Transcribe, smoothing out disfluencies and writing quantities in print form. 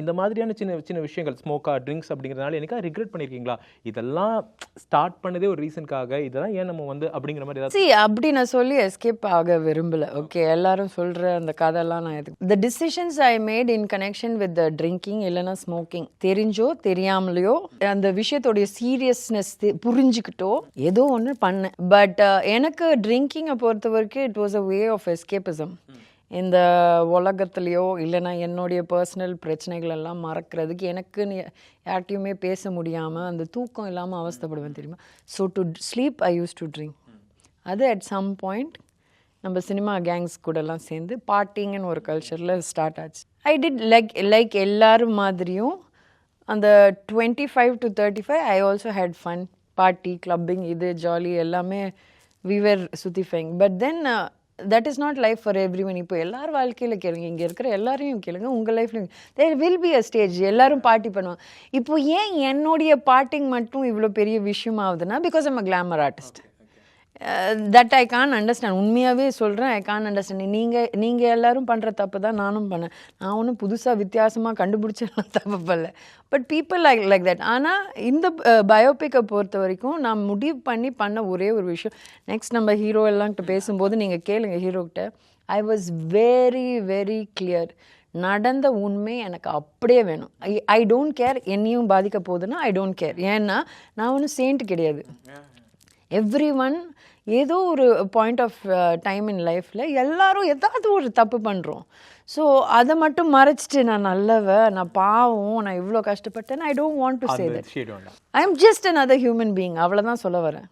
இந்த மாதிரியான சின்ன சின்ன விஷயங்கள் ஸ்மோக்கா ட்ரிங்க்ஸ் அப்படிங்கிறதுனால எனக்கா ரிக்ரெட் பண்ணியிருக்கீங்களா? இதெல்லாம் ஸ்டார்ட் பண்ணதே ஒரு ரீசனுக்காக. இதெல்லாம் ஏன் நம்ம வந்து அப்படிங்கிற மாதிரி ஏதாவது அப்படி நான் சொல்லி எஸ்கேப் ஆக விரும்பல. ஓகே, எல்லாரும் சொல்ற அந்த கதைலாம் நான் எதுக்கு த decisions I made in connection with the drinking இல்லைன்னா ஸ்மோக்கிங், தெரிஞ்சோ தெரியாமலையோ அந்த விஷயத்தோடைய சீரியஸ்னஸ் புரிஞ்சுக்கிட்டோ ஏதோ ஒன்று பண்ணேன். பட் எனக்கு ட்ரிங்கிங்கை பொறுத்த வரைக்கும் it was a way of escapism. இந்த உலகத்துலேயோ இல்லைன்னா என்னுடைய பர்சனல் பிரச்சனைகள் எல்லாம் மறக்கிறதுக்கு எனக்குன்னு யார்ட்டையுமே பேச முடியாமல் அந்த தூக்கம் இல்லாமல் அவஸ்தைப்படுவேன் தெரியுமா. So to sleep I use to drink. அது அட் சம் பாயிண்ட் நம்ம சினிமா கேங்ஸ் கூடலாம் சேர்ந்து பார்ட்டிங்கன்னு ஒரு கல்ச்சரில் ஸ்டார்ட் ஆச்சு. ஐ டிட் லைக் எல்லாரும் மாதிரியும் அந்த 25 to 35 I also had fun. Party clubbing இது ஜாலி எல்லாமே விவர் சுத்திஃபைங். But then that is not life for everyone. இப்போ எல்லாரும் வாழ்க்கையில் கேளுங்க, இங்கே இருக்கிற எல்லாரையும் கேளுங்க, உங்கள் லைஃப்லையும் there will be a stage எல்லாரும் பார்ட்டி பண்ணுவாங்க. இப்போ ஏன் என்னுடைய பார்ட்டிங் மட்டும் இவ்வளோ பெரிய விஷயம் ஆகுதுன்னா because I'm a glamour artist. That I can understand. உண்மையாகவே சொல்கிறேன், ஐ கான் அண்டர்ஸ்டாண்ட். நீங்கள் எல்லோரும் பண்ணுற தப்பு தான் நானும் பண்ணேன். நான் ஒன்றும் புதுசாக வித்தியாசமாக கண்டுபிடிச்சலாம் தப்பு பண்ணல. But people like that. ஆனால் இந்த பயோபிக்கை பொறுத்த வரைக்கும் நான் முடிவு பண்ண ஒரே ஒரு விஷயம், நெக்ஸ்ட் நம்ம ஹீரோ எல்லாம்கிட்ட பேசும்போது நீங்கள் கேளுங்க ஹீரோக்கிட்ட, I was very very clear. நடந்த உண்மை எனக்கு அப்படியே வேணும். ஐ டோன்ட் கேர் என்னையும் பாதிக்க போகுதுன்னா ஐ டோன்ட் கேர். ஏன்னா நான் ஒன்றும் சேண்ட் கிடையாது. எவ்ரி ஒன் ஏதோ ஒரு பாயிண்ட் ஆஃப் டைம் இன் லைஃப்பில் எல்லாரும் ஏதாவது ஒரு தப்பு பண்ணுறோம். ஸோ அதை மட்டும் மறைச்சிட்டு நான் நல்லவ, நான் பாவம், நான் இவ்வளோ கஷ்டப்பட்டேன், I don't want to say that. I am just another human being. அவ்வளோதான் சொல்ல வரேன்.